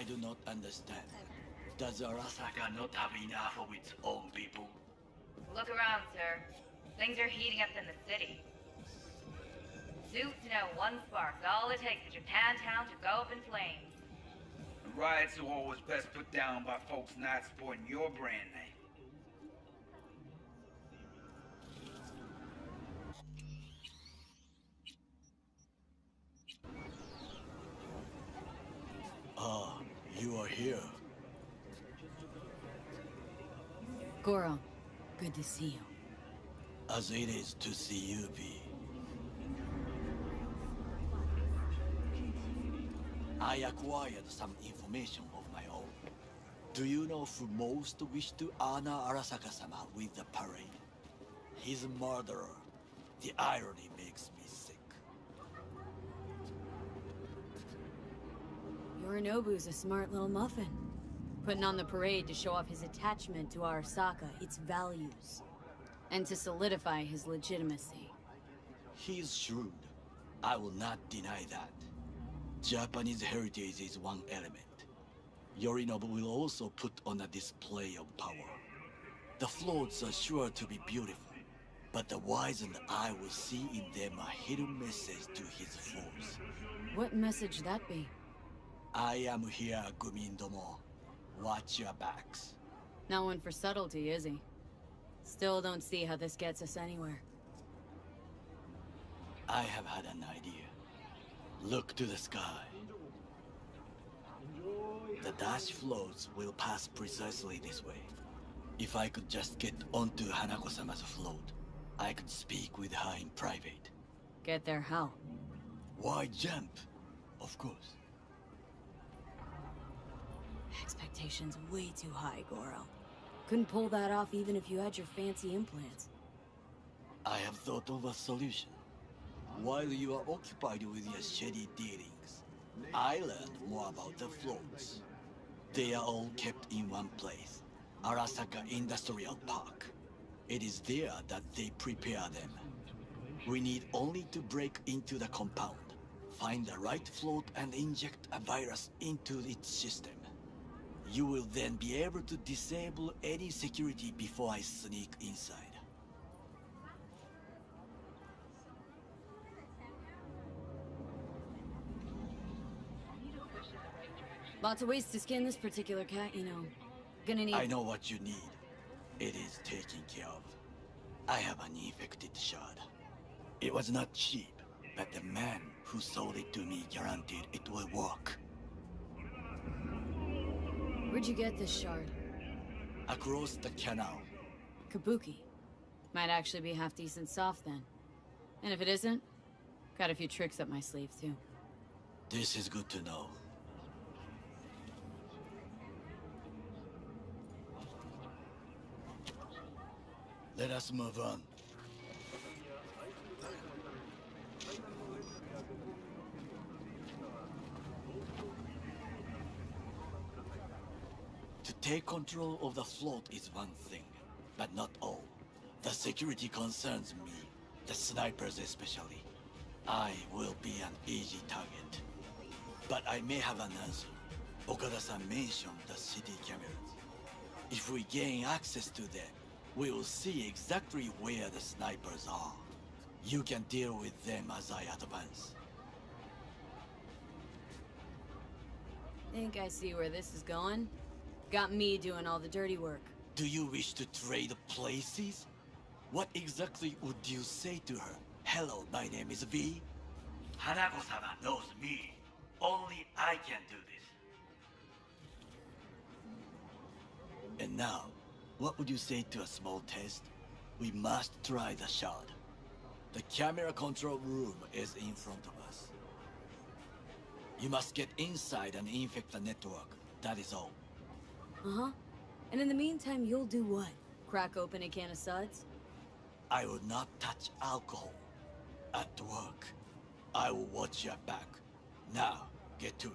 I do not understand. Does Arasaka not have enough of its own people? Look around, sir. Things are heating up in the city. Suits know one spark's all it takes for Japantown to go up in flames. Riots are always best put down by folks not supporting your brand name. Ah, you are here. Goro, good to see you. As it is to see you, V. I acquired some information of my own. Do you know who most wished to honor Arasaka-sama with the parade? His murderer. The irony makes me sick. Yorinobu's a smart little muffin. Putting on the parade to show off his attachment to Arasaka, its values. And to solidify his legitimacy. He's shrewd. I will not deny that. Japanese heritage is one element. Yorinobu will also put on a display of power. The floats are sure to be beautiful, but the wizened eye will see in them a hidden message to his foes. What message that be? I am here, Gumindomo. Watch your backs. Not one for subtlety, is he? Still don't see how this gets us anywhere. I have had an idea. Look to the sky. The dash floats will pass precisely this way. If I could just get onto Hanako-sama's float, I could speak with her in private. Get there how? Why jump? Of course. Expectations way too high, Goro. Couldn't pull that off even if you had your fancy implants. I have thought of a solution. While you are occupied with your shady dealings, I learned more about the floats. They are all kept in one place, Arasaka Industrial Park. It is there that they prepare them. We need only to break into the compound, find the right float and inject a virus into its system. You will then be able to disable any security before I sneak inside. Lots of ways to skin this particular cat, you know. Gonna need— I know what you need. It is taken care of. I have an infected shard. It was not cheap, but the man who sold it to me guaranteed it will work. Where'd you get this shard? Across the canal. Kabuki. Might actually be half decent soft then. And if it isn't, got a few tricks up my sleeve too. This is good to know. Let us move on. To take control of the float is one thing, but not all. The security concerns me, the snipers especially. I will be an easy target. But I may have an answer. Okada-san mentioned the city cameras. If we gain access to them, we will see exactly where the snipers are. You can deal with them as I advance. Think I see where this is going? Got me doing all the dirty work. Do you wish to trade places? What exactly would you say to her? Hello, my name is V. Hanako-sama knows me. Only I can do this. And now, what would you say to a small test? We must try the shard. The camera control room is in front of us. You must get inside and infect the network. That is all. Uh-huh. And in the meantime, you'll do what? Crack open a can of suds? I will not touch alcohol. At work, I will watch your back. Now, get to it.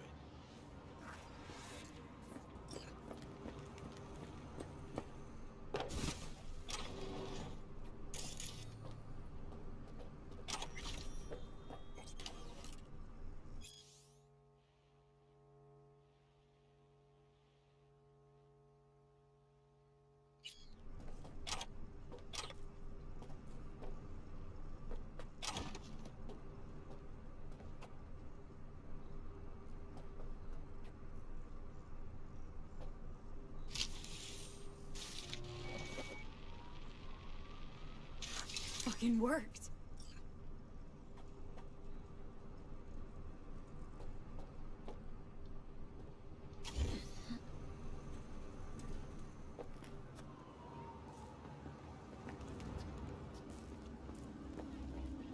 fucking worked.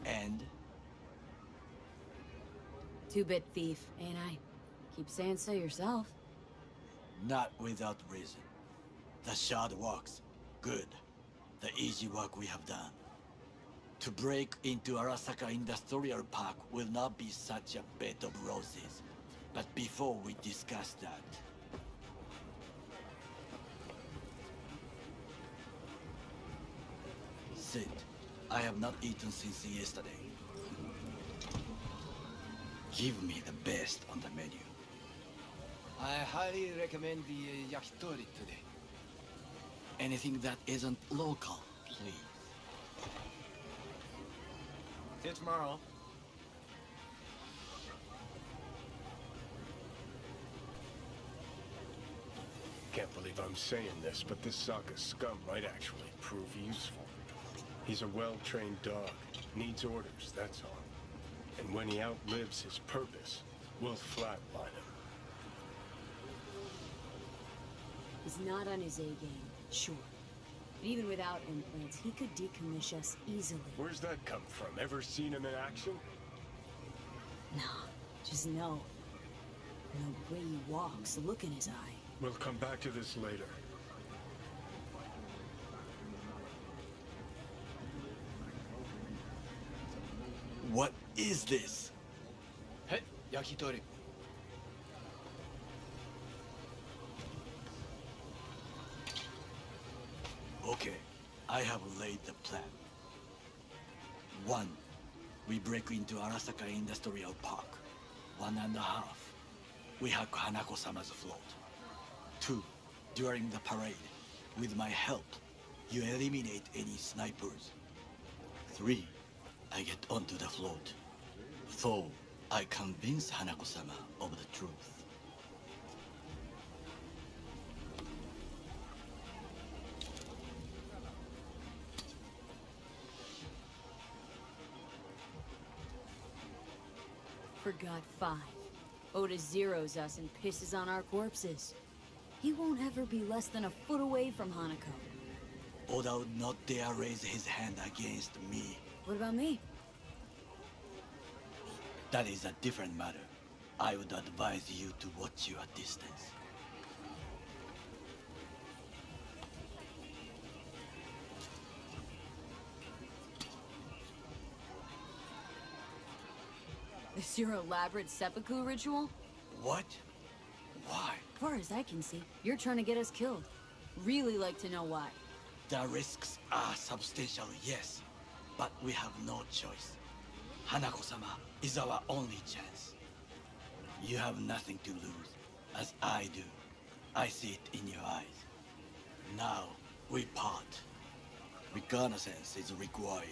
And? Two-bit thief, ain't I? Keep saying so yourself. Not without reason. The shard works. Good. The easy work we have done. To break into Arasaka Industrial Park will not be such a bed of roses. But before we discuss that... Sit. I have not eaten since yesterday. Give me the best on the menu. I highly recommend the yakitori today. Anything that isn't local, please. See you tomorrow. Can't believe I'm saying this, but this Sokka scum might actually prove useful. He's a well-trained dog. Needs orders, that's all. And when he outlives his purpose, we'll flatline him. He's not on his A-game, sure. But even without implants, he could decommission us easily. Where's that come from? Ever seen him in action? Nah, just know. The way he walks, the look in his eye. We'll come back to this later. What is this? Hey, yakitori. Okay, I have laid the plan. 1. We break into Arasaka Industrial Park. 1.5. We hack Hanako-sama's float. 2. During the parade, with my help, you eliminate any snipers. 3. I get onto the float. 4. I convince Hanako-sama of the truth. Forgot 5. Oda zeroes us and pisses on our corpses. He won't ever be less than a foot away from Hanako. Oda would not dare raise his hand against me. What about me? That is a different matter. I would advise you to watch your distance. This your elaborate seppuku ritual? What? Why? As far as I can see, you're trying to get us killed. Really like to know why. The risks are substantial, yes. But we have no choice. Hanako-sama is our only chance. You have nothing to lose, as I do. I see it in your eyes. Now, we part. Reconnaissance is required.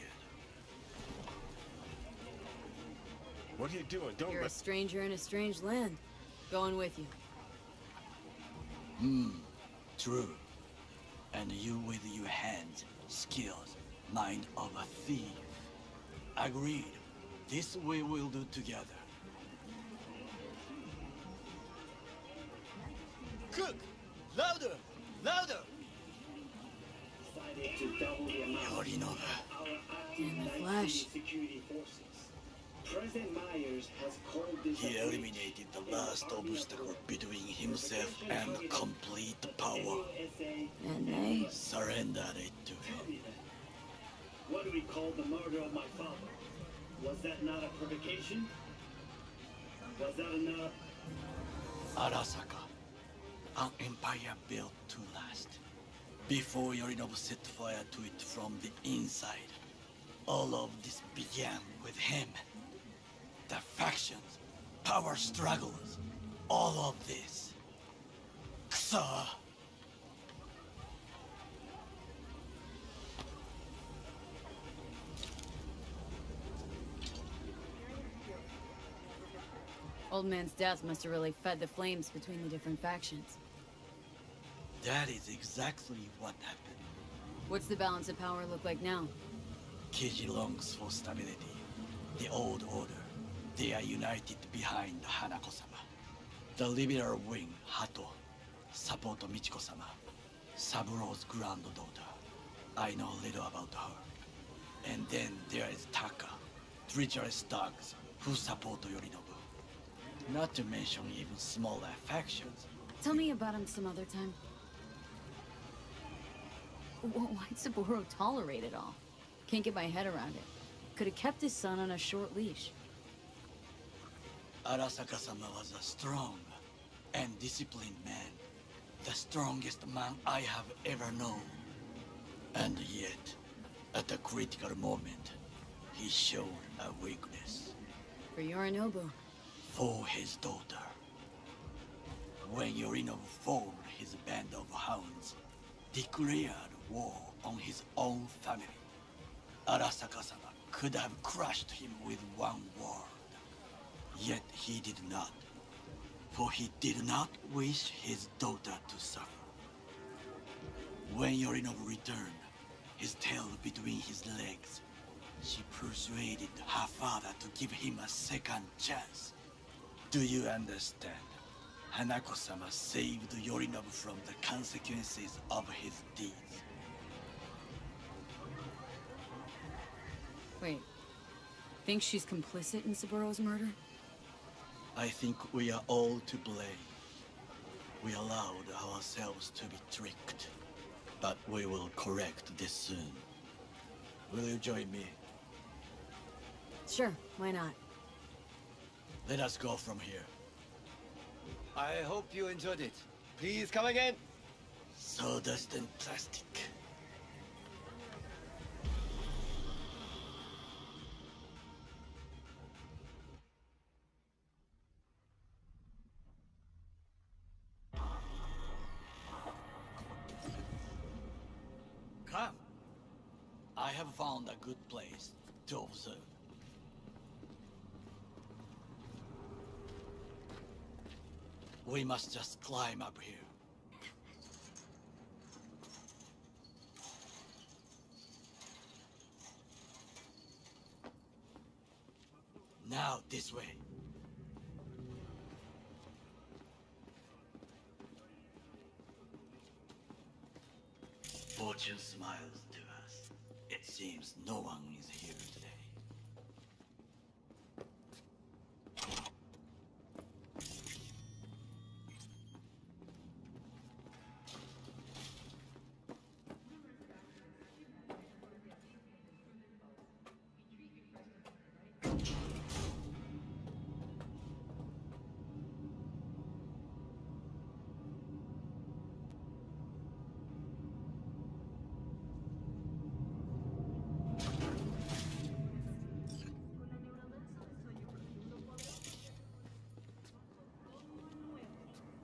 What are you doing? Don't You're a let... stranger in a strange land. Going with you. True. And you with your hands, skills, mind of a thief. Agreed. This we will do together. Cook! Louder! Louder! Yorinobu. In the flesh. President Myers has called this He eliminated the last obstacle between himself and complete power. And they... Surrendered it to him. What do we call the murder of my father? Was that not a provocation? Was that enough? Arasaka. An empire built to last. Before Yorinobu set fire to it from the inside. All of this began with him. The factions, power struggles, all of this. Kusa! Old man's death must have really fed the flames between the different factions. That is exactly what happened. What's the balance of power look like now? Kiji longs for stability. The old order. They are united behind Hanako-sama. The liberal wing, Hato, support Michiko-sama, Saburo's granddaughter. I know little about her. And then there is Taka, treacherous dogs who support Yorinobu. Not to mention even smaller factions. Tell me about him some other time. Why'd Saburo tolerate it all? Can't get my head around it. Could have kept his son on a short leash. Arasaka-sama was a strong and disciplined man. The strongest man I have ever known. And yet, at a critical moment, he showed a weakness. For Yorinobu. For his daughter. When Yorinobu formed his band of hounds, declared war on his own family, Arasaka-sama could have crushed him with one word. Yet he did not, for he did not wish his daughter to suffer. When Yorinobu returned, his tail between his legs, she persuaded her father to give him a second chance. Do you understand? Hanako-sama saved Yorinobu from the consequences of his deeds. Wait. Think she's complicit in Saburo's murder? I think we are all to blame. We allowed ourselves to be tricked. But we will correct this soon. Will you join me? Sure, why not? Let us go from here. I hope you enjoyed it. Please come again. Sawdust and plastic. Come. I have found a good place to observe. We must just climb up here. Now, this way. Fortune smiles to us. It seems no one is here today.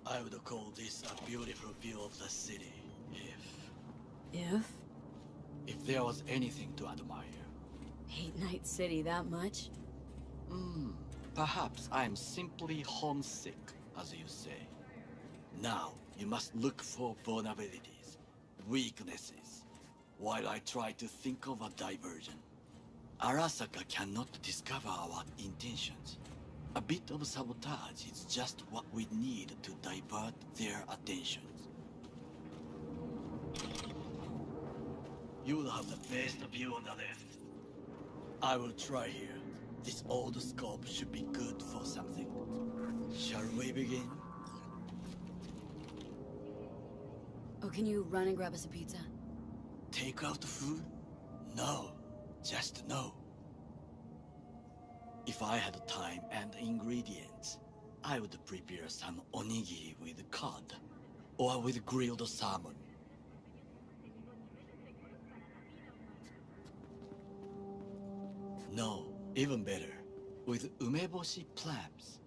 I would call this a beautiful view of the city, if there was anything to admire. Hate Night City that much? Perhaps I'm simply homesick, as you say. Now, you must look for vulnerabilities, weaknesses, while I try to think of a diversion. Arasaka cannot discover our intentions. A bit of sabotage is just what we need to divert their attentions. You will have the best view on the left. I will try here. This old scope should be good for something. Shall we begin? Oh, can you run and grab us a pizza? Take out food? No. Just no. If I had time and ingredients, I would prepare some onigiri with cod, or with grilled salmon. No, even better, with umeboshi clams.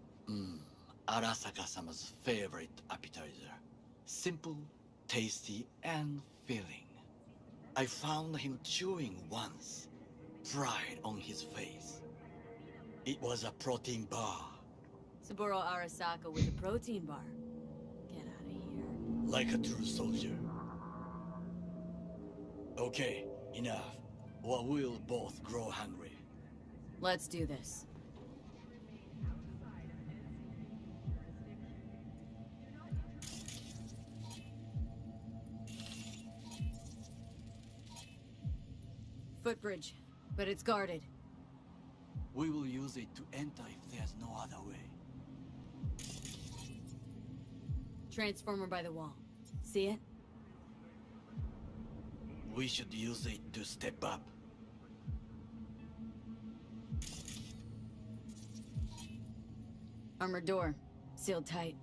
Arasaka-sama's favorite appetizer. Simple, tasty, and filling. I found him chewing once, pride on his face. It was a protein bar. Saburo Arasaka with a protein bar. Get out of here. Like a true soldier. Okay, enough. or we'll both grow hungry. Let's do this. Footbridge, but it's guarded. We will use it to enter if there's no other way. Transformer by the wall. See it? We should use it to step up. Armored door. Sealed tight.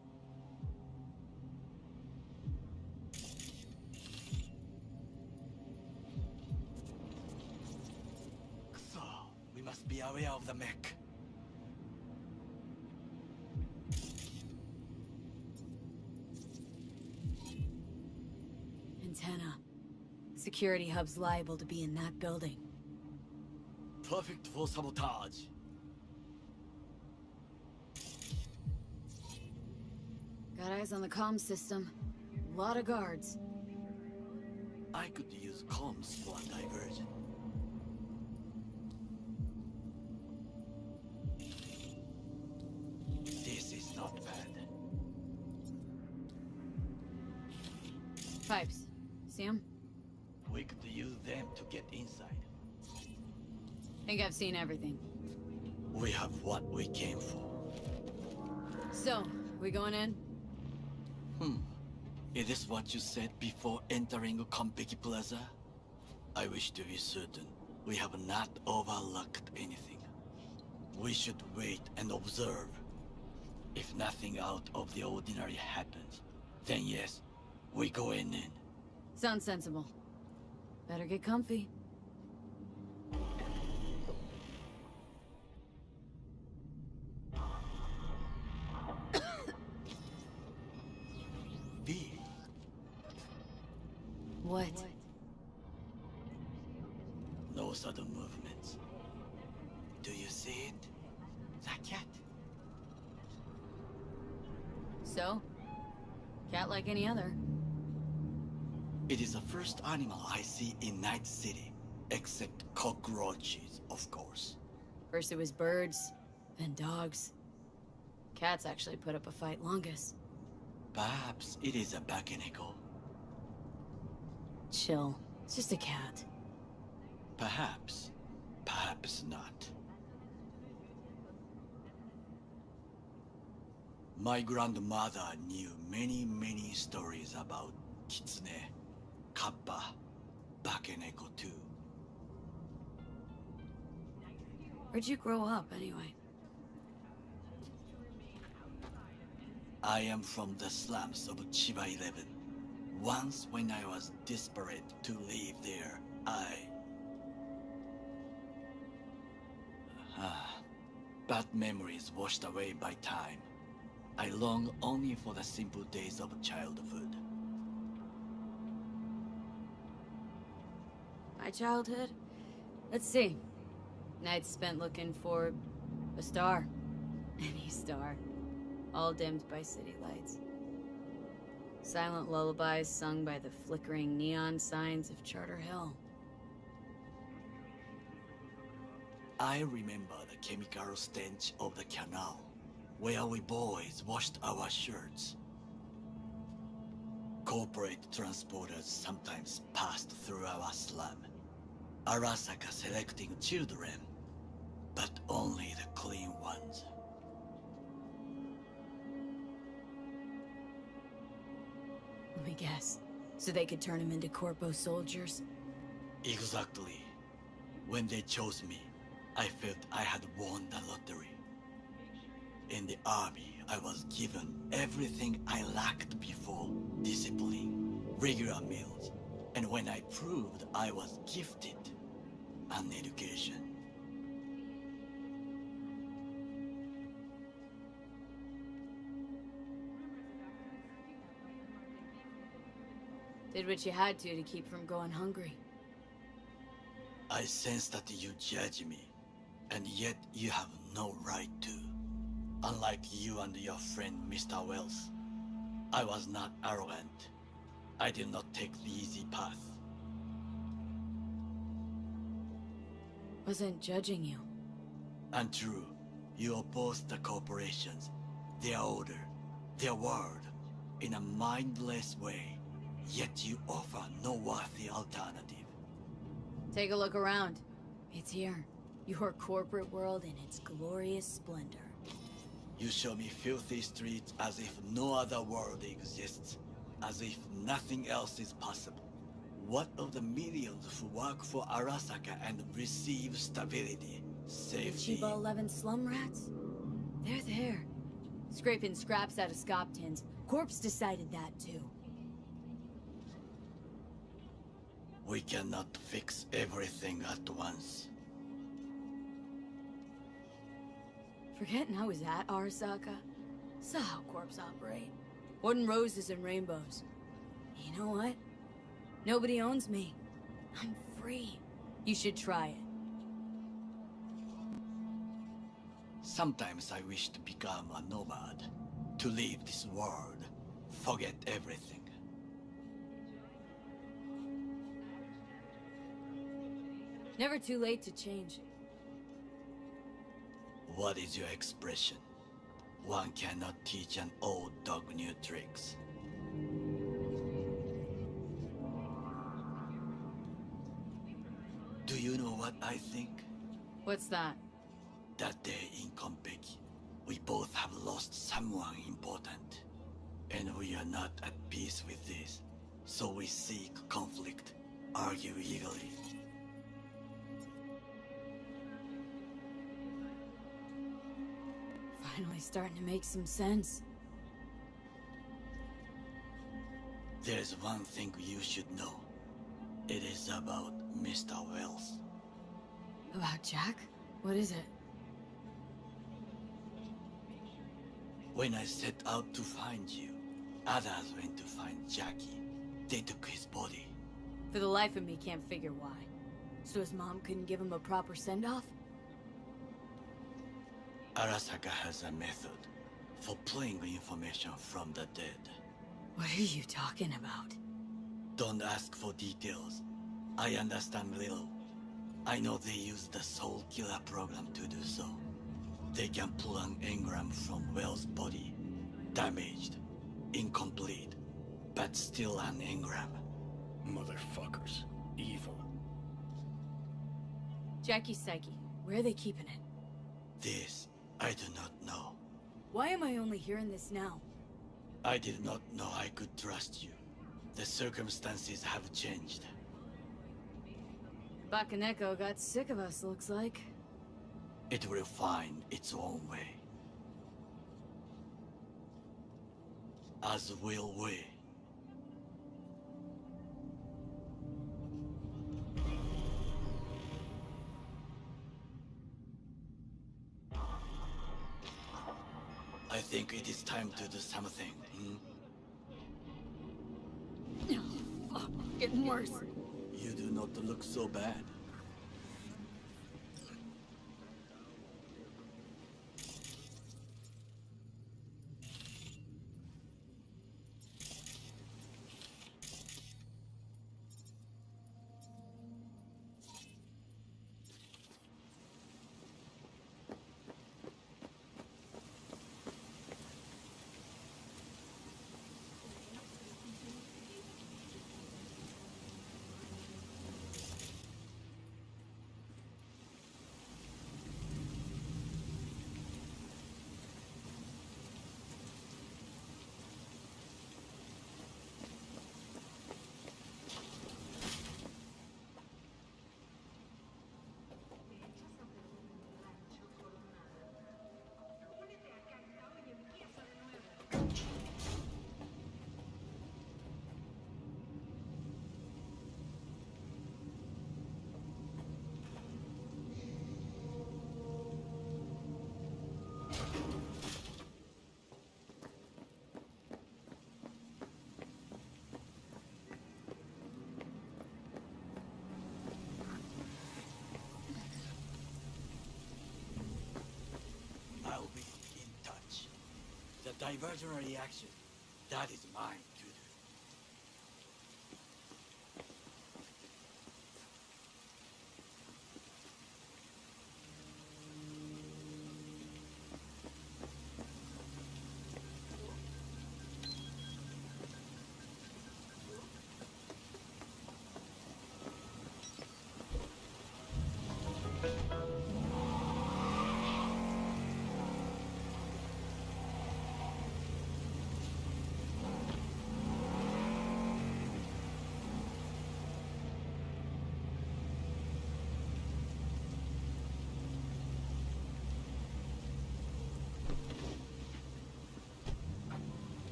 So, we must be aware of the mech. Antenna. Security hub's liable to be in that building. Perfect for sabotage. Got eyes on the comm system. A lot of guards. I could use comms for a diversion. This is not bad. Pipes. See 'em? We could use them to get inside. Think I've seen everything. We have what we came for. So, we going in? Is this what you said before entering Konpeki Plaza? I wish to be certain we have not overlooked anything. We should wait and observe. If nothing out of the ordinary happens, then yes, we go in. Sounds sensible. Better get comfy. V. What? No sudden movements. Do you see it? That cat? So? Cat like any other. It is the first animal I see in Night City, except cockroaches, of course. First it was birds, then dogs. Cats actually put up a fight longest. Perhaps it is a Bakeneko. Chill. It's just a cat. Perhaps. Perhaps not. My grandmother knew many stories about Kitsune, Kappa, Bakeneko too. Where'd you grow up, anyway? I am from the slums of Chiba 11. Once when I was desperate to live there, bad memories washed away by time. I long only for the simple days of childhood. My childhood? Let's see. Nights spent looking for a star. Any star. All dimmed by city lights. Silent lullabies sung by the flickering neon signs of Charter Hill. I remember the chemical stench of the canal, where we boys washed our shirts. Corporate transporters sometimes passed through our slum. Arasaka selecting children, but only the clean ones. Let me guess. So they could turn him into Corpo soldiers? Exactly. When they chose me, I felt I had won the lottery. In the army, I was given everything I lacked before: discipline, regular meals, and when I proved I was gifted, an education. Did what you had to keep from going hungry. I sense that you judge me, and yet you have no right to. Unlike you and your friend Mr. Wells, I was not arrogant. I did not take the easy path. Wasn't judging you. Untrue. You oppose the corporations, their order, their word, in a mindless way. Yet you offer no worthy alternative. Take a look around. It's here. Your corporate world in its glorious splendor. You show me filthy streets as if no other world exists, as if nothing else is possible. What of the millions who work for Arasaka and receive stability, safety? Chiba 11 slum rats? They're there. Scraping scraps out of scop tins. Corpse decided that too. We cannot fix everything at once. Forgetting I was at Arasaka? Saw how corps operate. Wasn't roses and rainbows. You know what? Nobody owns me. I'm free. You should try it. Sometimes I wish to become a nomad, to leave this world, forget everything. Never too late to change. What is your expression? One cannot teach an old dog new tricks. Do you know what I think? What's that? That day in Konpeki, we both have lost someone important. And we are not at peace with this. So we seek conflict, argue eagerly. Finally starting to make some sense. There's one thing you should know. It is about Mr. Wells. About Jack? What is it? When I set out to find you, others went to find Jackie. They took his body. For the life of me, can't figure why. So his mom couldn't give him a proper send-off? Arasaka has a method for pulling information from the dead. What are you talking about? Don't ask for details. I understand little. I know they use the Soul Killer program to do so. They can pull an engram from Wells' body. Damaged, incomplete, but still an engram. Motherfuckers. Evil. Jackie's psyche. Where are they keeping it? This, I do not know. Why am I only hearing this now? I did not know I could trust you. The circumstances have changed. Bakaneko got sick of us, looks like. It will find its own way. As will we. I think it is time to do something. Fuck, getting worse. You do not look so bad. I'll be in touch. The diversionary reaction, that is mine to do.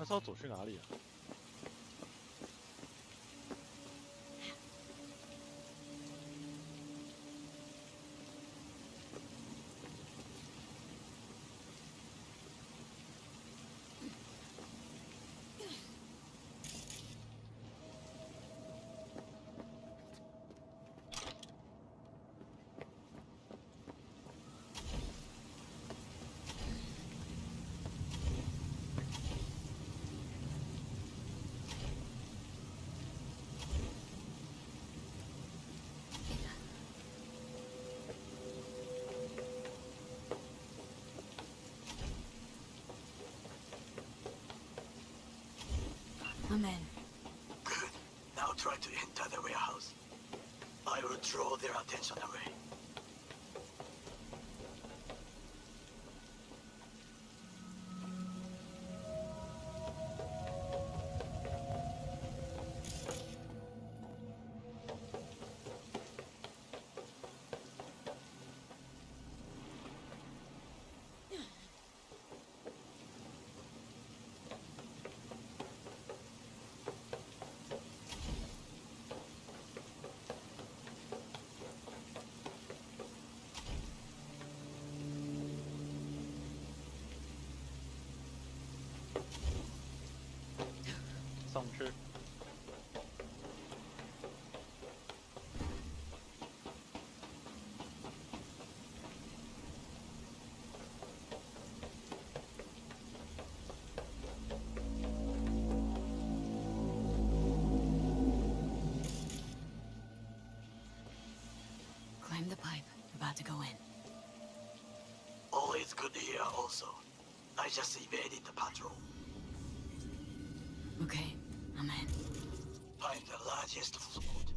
是要走去哪里啊？I'm in. Good. Now try to enter the warehouse. I will draw their attention away.上去。Climb the pipe. About to go in. Always good here also. I just evaded the patrol. Okay, I'm in. Find the largest float.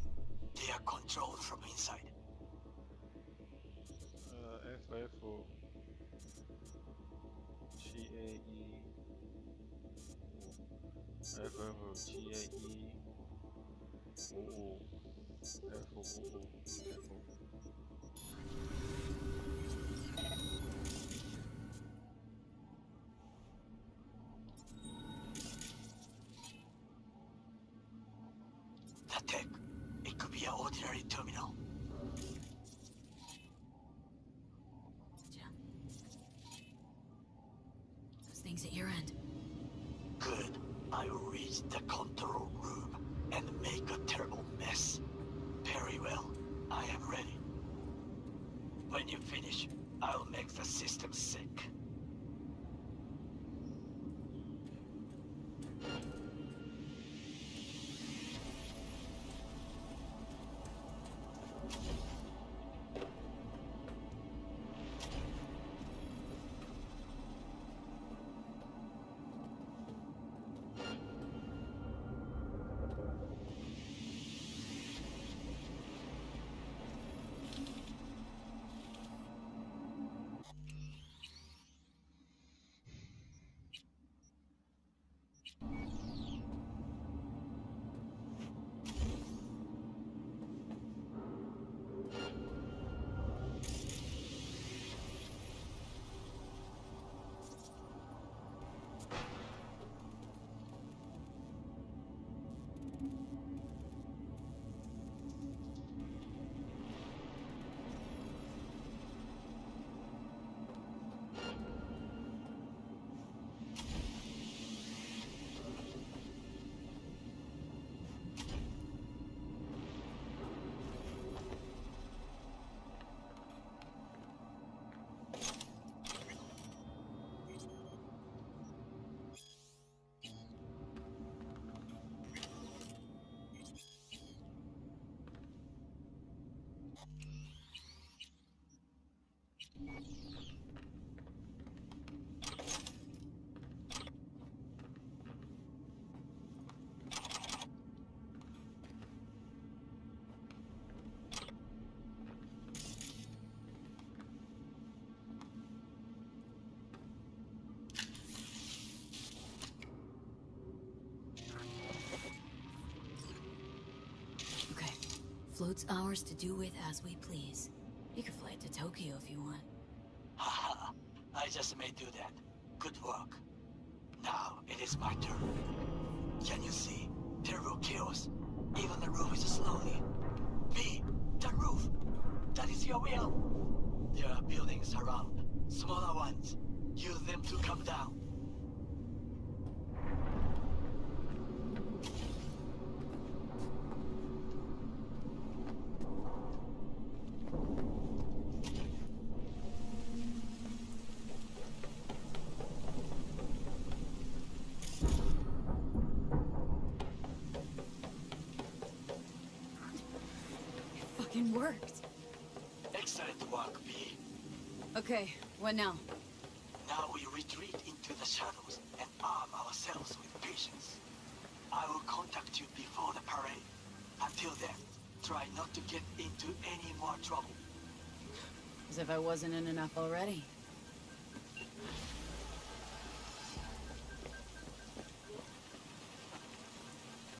They are controlled from inside. FF 7A1 FF 7A1 55 F55 F。The tech. It could be an ordinary terminal. Those things at your end. Good. I will reach the control room and make a terrible mess. Very well. I am ready. When you finish, I'll make the system sick. Okay. Float's ours to do with as we please. You can fly it to Tokyo if you want. Haha. I just may do that. Good work. Now it is my turn. Can you see? Terrible chaos. Even the roof is slowly. B, the roof. That is your will. There are buildings around. Smaller ones. Use them to come down. Fucking worked. Excellent work, B. Okay, what now? Now we retreat into the shadows and arm ourselves with patience. I will contact you before the parade. Until then, try not to get into any more trouble. As if I wasn't in enough already.